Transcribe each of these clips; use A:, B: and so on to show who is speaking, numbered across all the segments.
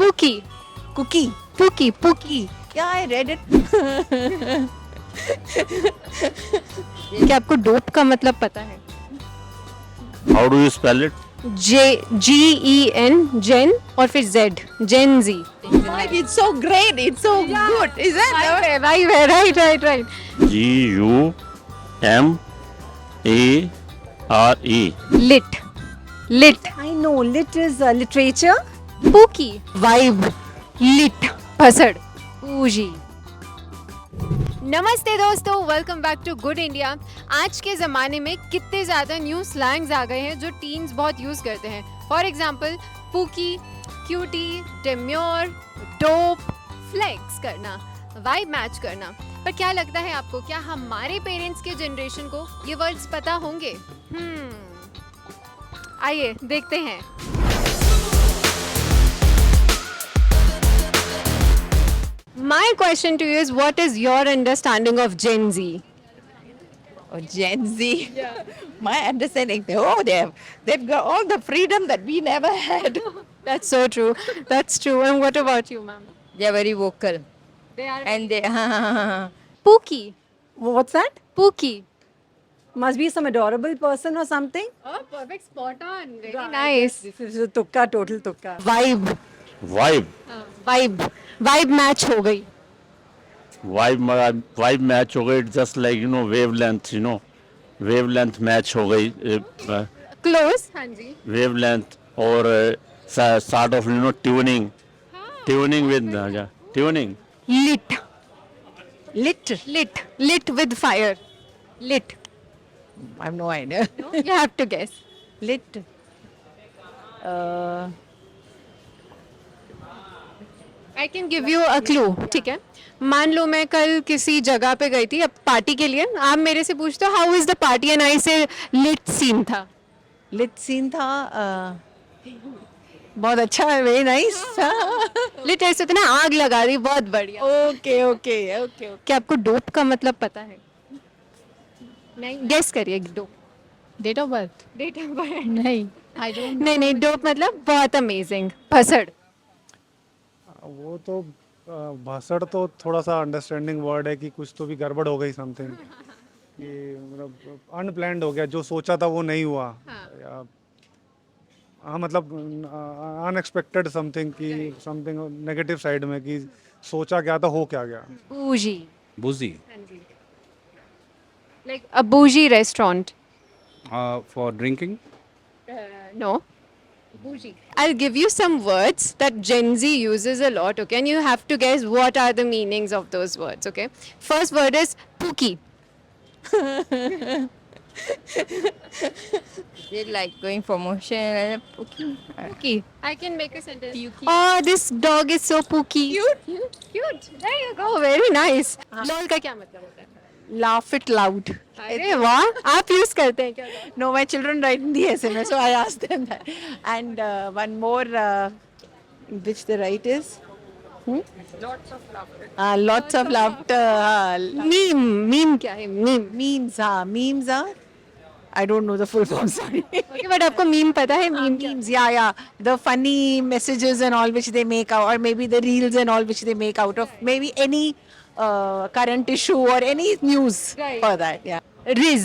A: Pookie
B: cookie
A: pookie pookie
B: क्या I read it
A: क्या आपको डोप का मतलब पता है?
C: How do you spell it?
A: GEN gen और फिर Z gen Z
B: it's so great it's so good is
A: right right right right
C: GUMARE.
A: Lit lit
B: I know lit is literature
A: pookie vibe lit भसड़ पूजी। नमस्ते दोस्तों, welcome back to good India. आज के ज़माने में कितने ज़्यादा न्यू स्लैंग्स आ गए हैं जो टीन्स बहुत यूज़ करते हैं। For example pookie, cutie, demure, dope, flex करना, वाइब मैच करना। पर क्या लगता है आपको, क्या हमारे पेरेंट्स के जनरेशन को ये वर्ड्स पता होंगे? आइए देखते हैं। My question to you is, what is your understanding of Gen Z?
B: or Gen Z. My understanding, they've got all the freedom that we never had.
A: That's so true. That's true. And what about you, ma'am?
B: They are very vocal
A: They are
B: and they
A: Pookie.
D: What's that?
A: Pookie.
D: Must be some adorable person or something.
A: Oh, perfect. Spot on. Very nice.
D: This is a tukka, total tukka.
A: Vibe.
C: Vibe.
A: Vibe. Vibe match हो गई.
C: Vibe match हो गई. It's just like, wavelength, wavelength match हो गई.
A: Close. हाँ जी.
C: Wavelength और sort of, tuning. Tuning with, yeah, tuning.
A: Lit.
B: lit.
A: Lit. Lit with fire. Lit.
B: I have no idea.
A: You have to guess.
B: Lit.
A: I can give you a clue. ठीक है, मान लो मैं कल किसी जगह पे गई थी अब पार्टी के लिए। आप मेरे से पूछते हो how is the party and I से लिट सीन था।
B: Lit scene था बहुत अच्छा है, वेरी नाइस.
A: लिट ऐसे होता है ना, आग लगा दी, बहुत बढ़िया।
B: Okay okay okay.
A: क्या आपको डोप का मतलब पता है? नहीं, गेस करिए। Dope
E: date of birth
A: date of birth?
E: नहीं आई डोंट
A: नहीं नहीं, डोप मतलब बहुत अमेजिंग, भसड़।
F: वो तो भाषण तो थोड़ा सा अंडरस्टैंडिंग वर्ड है कि कुछ तो भी गड़बड़ हो गई समथिंग कि मतलब अनप्लान्ड हो गया, जो सोचा था वो नहीं हुआ. या हाँ मतलब अनएक्सपेक्टेड समथिंग कि समथिंग नेगेटिव साइड में कि सोचा क्या था हो क्या गया.
A: बूजी।
G: Boozy.
A: लाइक अ बूजी restaurant.
G: For drinking.
A: No. Bougie. I'll give you some words that Gen Z uses a lot, okay? And you have to guess what are the meanings of those words, okay? First word is pookie.
B: They like going for motion.
A: Pookie. I can make a sentence. Oh, this dog is so pookie. Cute. Cute. There you go. Very nice. LOL का क्या मतलब होता है?
B: Laugh it loud.
A: अरे वाह, आप use करते हैं क्या?
B: No, my children write in the SMS, so I asked them that. And one more, which they write is lots of laughter.
A: Meme क्या है? Meme.
B: Memes are. I don't know the full form. Sorry.
A: Okay, but आपको meme पता है? Meme क्या?
B: Memes, yeah. The funny messages and all which they make out, or maybe the reels and all which they make out of maybe any current issue or any news
A: Right.
B: for that. Yeah.
A: Riz.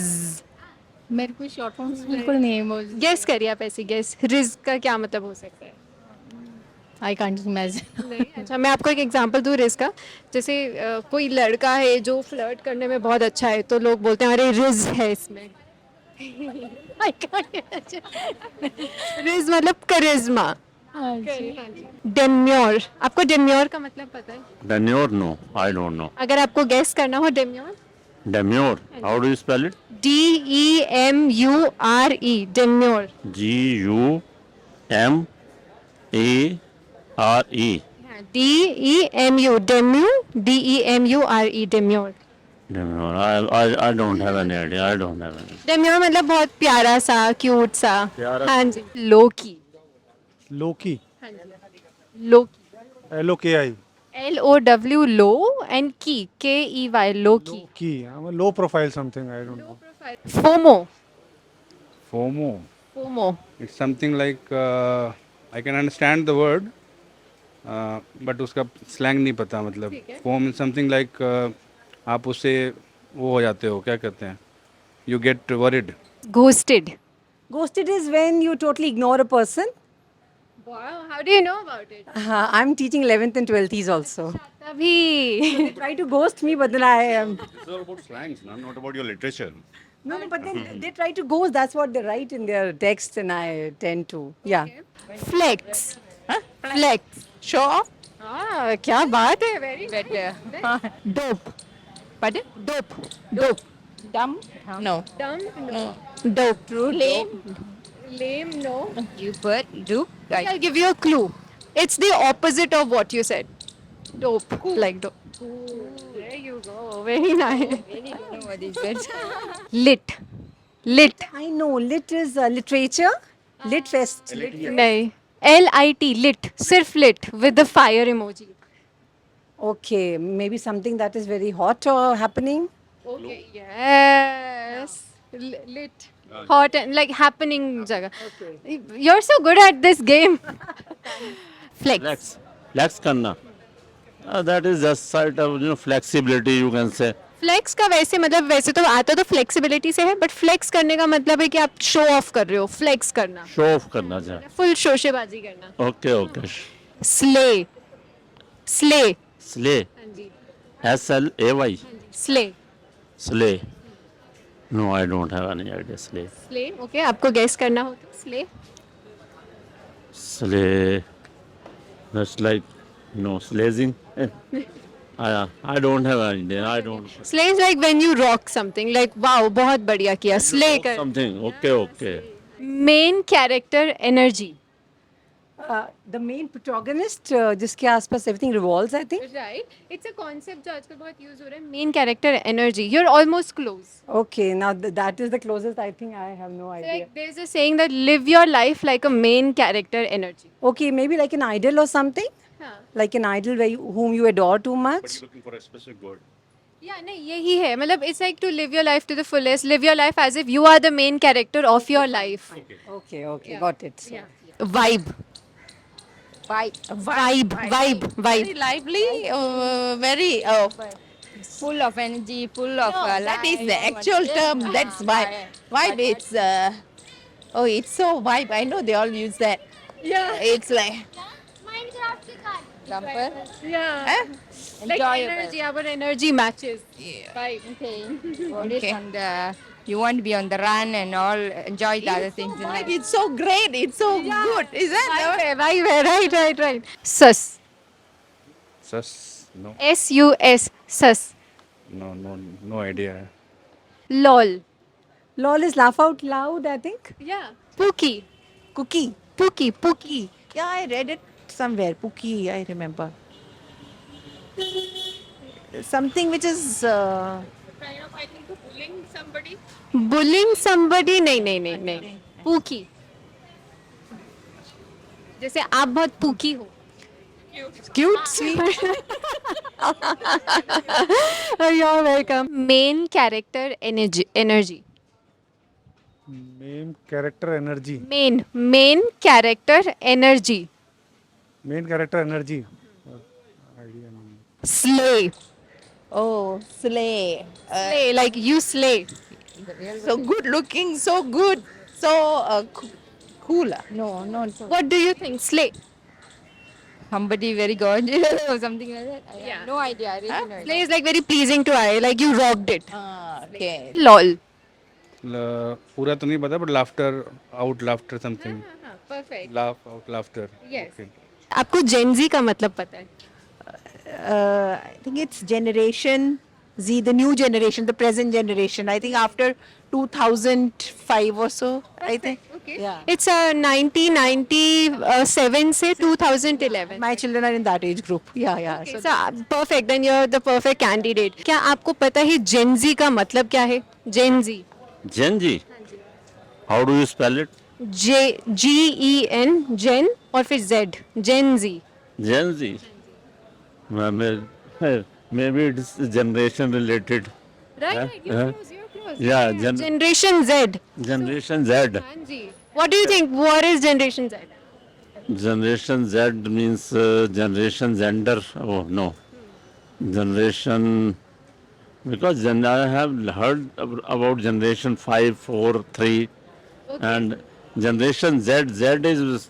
E: मेरे को short forms बिल्कुल नहीं है.
A: Guess करिए आप, ऐसे guess. Ridge का क्या मतलब हो सकता है?
E: I can't imagine.
A: नहीं, अच्छा मैं आपको एक एग्जांपल दूँ रिज का। जैसे कोई लड़का है जो फ्लर्ट करने में बहुत अच्छा है, तो लोग बोलते हैं अरे रिज है इसमें।
E: I can't imagine.
A: रिज मतलब करिश्मा। डेम्योर, आपको डेम्योर का मतलब पता है?
C: Demure? No, I don't know.
A: अगर आपको गेस करना हो डेम्योर,
C: Demure. How do you spell it?
A: DEMURE, डेम्योर।
C: GUMARE.
A: DEMU, डेम्यू, DEMURE, डेम्योर।
C: Demure. I don't have any idea. I don't have any.
A: डेम्योर मतलब बहुत प्यारा सा, क्यूट सा।
C: प्यारा।
A: हाँ जी। लोकी।
F: लोकी
A: लोकी।
F: LOKI
A: LOW, लो, एंड की, KEY, लोकी।
F: की low profile something I don't know.
A: FOMO.
G: FOMO.
A: FOMO.
G: It's something like I can understand the word. But उसका स्लैंग नहीं पता मतलब फोम इज समथिंग लाइक आप उससे वो हो जाते हो, क्या कहते हैं, you get worried.
A: Ghosted.
D: Ghosted is when you totally ignore a person.
A: Wow, how do you know about it?
D: I'm teaching 11th and 12th also.
A: तभी.
D: They try to ghost me, but then I am.
G: It's all about slangs, not about your literature.
D: No, but then they try to ghost. That's what they write in their text, and I tend to. Yeah.
A: Flex.
B: Flex. Show off.
A: Ah, क्या बात है, very
B: Better.
E: Dope.
B: Pardon? Dope. Dope. Dumb? No.
A: dumb. No.
B: Dope. True.
A: Lame. Lame, no.
B: You put dope. Right.
A: I'll give you a clue. It's the opposite of what you said. Dope. Like dope. There you go. Very nice.
B: Really don't know what is it.
A: Lit. Lit.
D: I know. Lit is literature. Lit fest.
A: नहीं. L-I-T. Lit. सिर्फ lit with the fire emoji.
D: Okay, maybe something that is very hot or happening.
A: Okay. Yes. Lit. Hot and like happening जगह. You're so good at this game. Flex.
C: Flex करना. That is just sort of flexibility you can say.
A: Flex का वैसे तो आता तो flexibility से है, but flex करने का मतलब है कि आप शो ऑफ कर रहे हो. फ्लेक्स करना,
C: Show off करना चाहिए.
A: फुल शोशेबाजी करना.
C: Okay.
A: Slay. Slay.
C: Slay. S-L-A-Y.
A: Slay.
C: Slay. No, I don't have any idea. Slay.
A: Slay. Okay, आपको गेस करना हो तो slay.
C: Slay. That's like, slazing. I don't have any idea. I don't.
A: Slay is like when you rock something, like wow बहुत बढ़िया किया. Slay कर.
C: Something. Okay.
A: Main character energy.
D: The main protagonist, जिसके आसपास everything revolves, I think.
A: Right. It's a concept जो आजकल बहुत use हो रहा है. Main character energy. You are almost close.
D: Okay, now that is the closest. I think I have no idea.
A: Like there's a saying that live your life like a main character energy.
D: Okay, maybe like an idol or something.
A: हाँ.
D: Like an idol whom you adore too much.
G: Looking for a specific word.
A: Yeah, नहीं यही है. मतलब it's like to live your life to the fullest. Live your life as if you are the main character of your life.
D: Okay, got it. So.
A: Vibe. Vibe.
B: Very lively, very full of energy, full of life. That is the actual term. That's vibe. Vibe, it's it's so vibe. I know they all use that.
A: Yeah.
B: It's like jumper.
A: Yeah. Like
B: Enjoyable.
A: energy, our energy matches.
B: Yeah.
A: Vibe.
B: Okay. On the, you want to be on the run and all, enjoy the other things in life. It's so great. It's so good. Is that
A: Vibe. Right. Sus.
G: Sus? No.
A: S-U-S. Sus.
G: No idea.
A: Lol.
D: LOL is laugh out loud, I think.
A: Yeah. Pookie.
B: Cookie?
A: Pookie.
B: Yeah, I read it somewhere. Pookie, I remember. Something which is
A: Bullying somebody. नहीं. Pookie. जैसे आप बहुत pookie हो.
B: cute, sweet.
A: You're welcome. Main character energy.
F: Main character energy.
A: Main character energy.
F: Main character energy. Idea.
A: Slay.
B: Oh, slay.
A: Slay, like you slay.
B: So good looking, so good, so cool. No, not so.
A: What do you think? Slay.
B: Somebody very gorgeous or something like that. I have no idea. I really no idea.
A: Slay is like very pleasing to eye, like you rocked it.
B: Okay.
A: Lol.
G: पूरा तो नहीं पता, but laughter something.
A: Perfect.
G: Laugh out laughter.
A: Yes.
G: Okay.
A: आपको Gen Z का मतलब पता है?
B: I think it's Generation Z, the new generation, the present generation. I think after 2005 or so, I think.
A: Okay.
B: Yeah.
A: It's 1997 से 2011.
B: My children are in that age group. Yeah.
A: Okay, so perfect. Then you're the perfect candidate. क्या आपको पता है Gen Z का मतलब क्या है? Gen Z.
C: Gen Z. How do you spell it? Gen,
A: Gen और फिर Z. Gen Z.
C: Gen Z. Maybe it's generation related.
A: Right.
C: You're
A: close.
C: Yeah,
A: Generation Z.
C: Generation Z.
A: हाँ जी. What do you think? What is Generation Z?
C: Generation Z means generation gender. Oh no, generation, because then I have heard about generation 5, 4, 3, and generation Z. Z is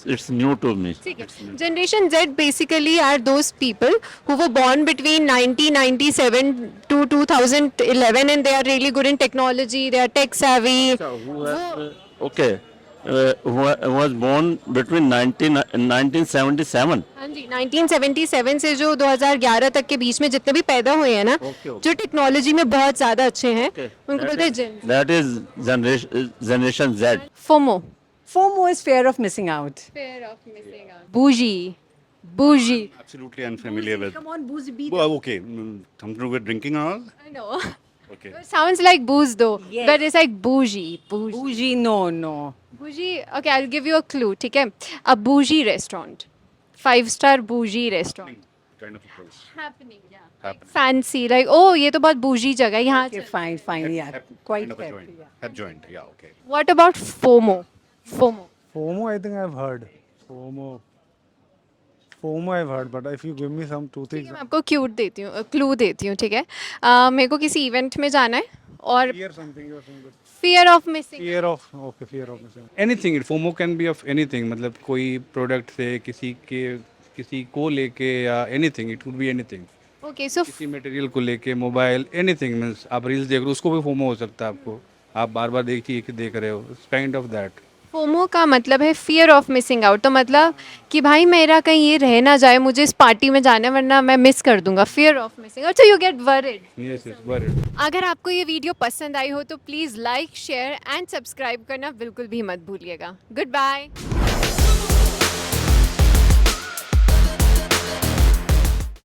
C: it's new to me.
A: ठीक है. Generation Z basically are those people who were born between 1997 to 2011 and they are really good in technology, they are tech savvy.
C: Okay, who was born between 1977.
A: हाँ जी, 1977 से जो 2011 तक के बीच में जितने भी पैदा हुए हैं ना, जो टेक्नोलॉजी में बहुत ज़्यादा अच्छे हैं, उनको बोलते हैं Gen.
C: That is generation Z.
A: FOMO.
D: FOMO is fear of missing out.
A: Fear of missing out. Bougie. Bougie.
H: Absolutely unfamiliar with.
D: Come on, boozy, be
H: Well, okay, something to do with drinking and all.
A: I know.
H: Okay.
A: It sounds like booze though,
D: Yes.
A: but it's like bougie. Bougie.
D: bougie. No, no.
A: Bougie. Okay, I'll give you a clue. ठीक है? A bougie restaurant. 5-star bougie restaurant.
H: Kind of a place.
A: Happening, yeah.
H: Happening.
A: Fancy, like oh ये तो बहुत bougie जगह है यहाँ.
D: Okay, fine, fine. Yeah, quite
H: Kind of a
D: happy.
H: joint.
D: Yeah.
H: Have joint. Yeah. Okay.
A: What about FOMO? FOMO.
F: FOMO, I think I've heard. FOMO I've heard, but if you give me some two things.
A: मैं आपको cute देती हूँ, clue देती हूँ, ठीक है? मेरे को किसी इवेंट में जाना है और
F: Fear something, you're saying that.
A: fear of missing.
F: Fear of, okay, fear of missing.
G: Anything FOMO can be of anything, मतलब कोई प्रोडक्ट से किसी को लेके या anything, it could be anything,
A: Okay, so
G: किसी मटेरियल को लेके, मोबाइल, एनीथिंग मीन्स आप रील्स देख रहे हो उसको भी फोमो हो सकता है आपको, आप बार बार देख रहे हो, काइंड ऑफ दैट.
A: FOMO का मतलब है fear of missing out. तो मतलब कि भाई मेरा कहीं ये रह ना जाए, मुझे इस पार्टी में जाना है वरना मैं मिस कर दूंगा. Fear of missing out. So you get worried.
G: Yes yes worried.
A: अगर आपको ये वीडियो पसंद आई हो तो please like share and subscribe करना बिल्कुल भी मत भूलिएगा. Good bye.